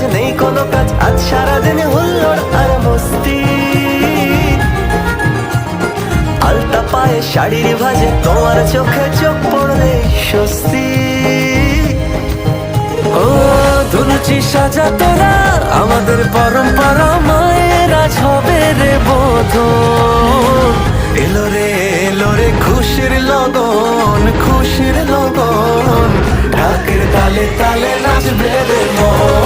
আজ নেই কোনো কাজ, আজ সারাদিন হুল্লোড় আর মস্তি। আলতা পায়ে শাড়ির ভাজে, তোমার চোখে চোখ পড়লে স্বস্তি। ও দুলুচি সাজা তোরা, আমাদের পরম্পরা মায়ের আজ হবে রে বোধন। এলো রে খুশির লগন, খুশির লগন, ঢাকের তালে তালে নাচবে রে মন।